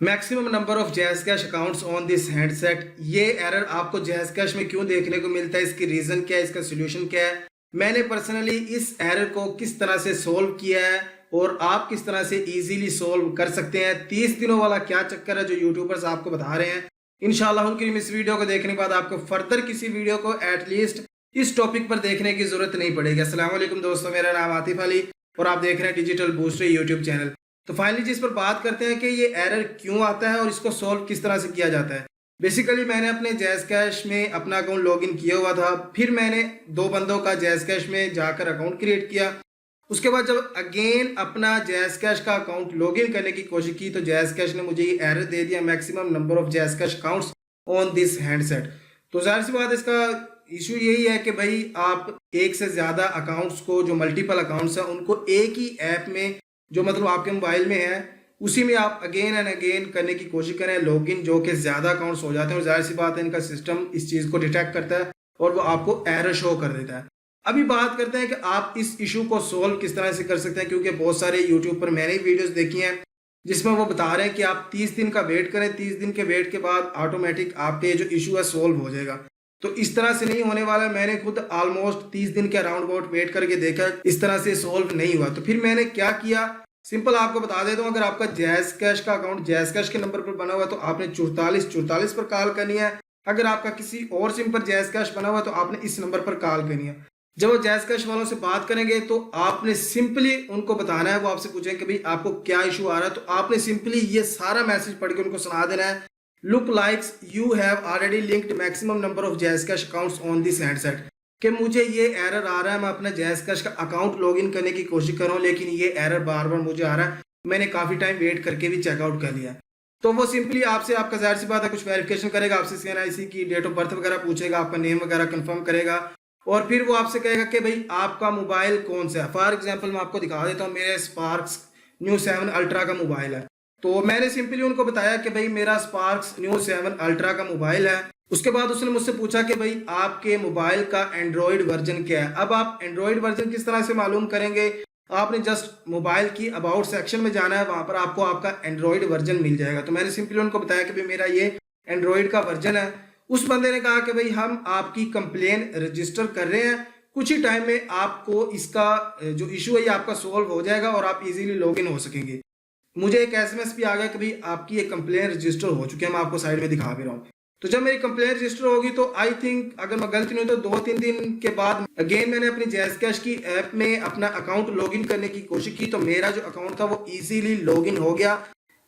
Maximum number of jazz cash accounts on this handset. ये error आपको jazz cash में क्यों देखने को मिलता है, इसकी रीज़न क्या है, इसका सोल्यूशन क्या है, मैंने पर्सनली इस एरर को किस तरह से सोल्व किया है और आप किस तरह से इजीली सोल्व कर सकते हैं। 30 दिनों वाला क्या चक्कर है जो यूट्यूबर्स आपको बता रहे हैं, इंशाल्लाह उनकी इस वीडियो को देखने के बाद आपको फर्दर किसी वीडियो को एटलीस्ट इस टॉपिक पर देखने की जरूरत नहीं पड़ेगी। अस्सलाम वालेकुम दोस्तों, मेरा नाम आतिफ अली और आप देख रहे हैं डिजिटल बूस्टर यूट्यूब चैनल। तो फाइनली जिस पर बात करते हैं कि ये एरर क्यों आता है और इसको सॉल्व किस तरह से किया जाता है। बेसिकली मैंने अपने जैज़ कैश में अपना अकाउंट लॉगिन किया हुआ था, फिर मैंने 2 बंदों का जैज़ कैश में जाकर अकाउंट क्रिएट किया। उसके बाद जब अगेन अपना जैज़ कैश का अकाउंट लॉगिन करने की कोशिश की तो जैज़ कैश ने मुझे ये एरर दे दिया, maximum number of jazz cash accounts on this handset. तो जाहिर सी बात इसका इशू यही है कि भाई आप एक से ज़्यादा अकाउंट्स को, जो मल्टीपल अकाउंट्स हैं, उनको एक ही ऐप में, जो मतलब आपके मोबाइल में है, उसी में आप अगेन एंड अगेन करने की कोशिश करें लॉगिन, जो कि ज़्यादा अकाउंट्स हो जाते हैं और जाहिर सी बात है इनका सिस्टम इस चीज़ को डिटेक्ट करता है और वो आपको एरर शो कर देता है। अभी बात करते हैं कि आप इस इशू को सोल्व किस तरह से कर सकते हैं, क्योंकि बहुत सारे यूट्यूब पर मैंने वीडियोस देखी हैं जिसमें वो बता रहे हैं कि आप 30 दिन का वेट करें, 30 दिन के वेट के बाद ऑटोमेटिक आपके जो इशू है सोल्व हो जाएगा। तो इस तरह से नहीं होने वाला। मैंने खुद ऑलमोस्ट 30 दिन के अराउंड अबाउट वेट करके देखा, इस तरह से सोल्व नहीं हुआ। तो फिर मैंने क्या किया, सिंपल आपको बता देता हूँ। अगर आपका जैज़ कैश का अकाउंट जैज़ कैश के नंबर पर बना हुआ है तो आपने 4444 पर कॉल करनी है। अगर आपका किसी और सिम पर जैज़ कैश बना हुआ है तो आपने इस नंबर पर कॉल करनी है। जब वो जैज़ कैश वालों से बात करेंगे तो आपने सिंपली उनको बताना है, वो आपसे पूछेंगे कि भाई आपको क्या इशू आ रहा है, तो आपने सिंपली ये सारा मैसेज पढ़ के उनको सुना देना है। Look likes you have already linked maximum number of jazz cash accounts on this handset. कि मुझे ये एरर आ रहा है, मैं अपना जैज़ कैश का अकाउंट लॉगिन करने की कोशिश कर रहा हूँ लेकिन ये एरर बार बार मुझे आ रहा है, मैंने काफ़ी टाइम वेट करके भी चेकआउट कर लिया। तो वो सिंपली आपसे, आपका जाहिर सी बात है, कुछ वेरिफिकेशन करेगा, आपसे CNIC की डेट ऑफ बर्थ वगैरह पूछेगा, आपका नेम वगैरह कंफर्म करेगा और फिर वो आपसे कहेगा कि भाई आपका मोबाइल कौन सा है। फॉर एग्जाम्पल मैं आपको दिखा देता हूँ, मेरे स्पार्क्स न्यू 7 अल्ट्रा का मोबाइल है। तो मैंने सिंपली उनको बताया कि भाई मेरा स्पार्क्स न्यू 7 अल्ट्रा का मोबाइल है। उसके बाद उसने मुझसे पूछा कि भाई आपके मोबाइल का एंड्रॉयड वर्जन क्या है। अब आप एंड्रॉयड वर्जन किस तरह से मालूम करेंगे, आपने जस्ट मोबाइल की अबाउट सेक्शन में जाना है, वहां पर आपको आपका एंड्रॉयड वर्जन मिल जाएगा। तो मैंने सिंपली उनको बताया कि भाई मेरा ये एंड्रॉयड का वर्जन है। उस बंदे ने कहा कि भाई हम आपकी कंप्लेन रजिस्टर कर रहे हैं, कुछ ही टाइम में आपको इसका जो इशू है ये आपका सोल्व हो जाएगा और आप इजीली लॉगिन हो सकेंगे। मुझे एक SMS भी आ गया कि भाई आपकी एक कंप्लेन रजिस्टर हो चुकी है, मैं आपको साइड में दिखा भी रहा हूँ। तो जब मेरी कंप्लेन रजिस्टर होगी तो आई थिंक, अगर मैं गलती नहीं तो 2-3 दिन के बाद अगेन मैंने अपनी जैज़ कैश की ऐप में अपना अकाउंट लॉगिन करने की कोशिश की तो मेरा जो अकाउंट था वो इजीली लॉगिन हो गया।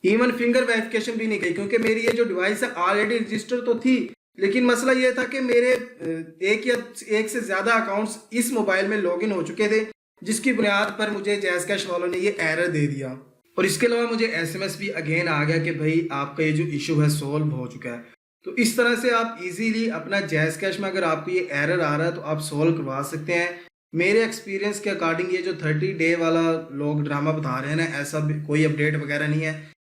इवन फिंगर वेरिफिकेशन भी नहीं गई, क्योंकि मेरी ये जो डिवाइस है ऑलरेडी रजिस्टर तो थी, लेकिन मसला ये था कि मेरे एक से ज्यादा अकाउंट्स इस मोबाइल में लॉगिन हो चुके थे, जिसकी बुनियाद पर मुझे जैज़ कैश वालों ने ये एरर दे दिया। और इसके अलावा मुझे SMS भी अगेन आ गया कि भाई आपका ये जो इशू है सोल्व हो चुका है। तो इस तरह से आप इजीली अपना जैज़ कैश में अगर आपको ये एरर आ रहा है तो आप सोल्व करवा सकते हैं। मेरे एक्सपीरियंस के अकॉर्डिंग ये जो 30 डे वाला लोग ड्रामा बता रहे हैं ना, ऐसा भी कोई अपडेट वगैरह नहीं है।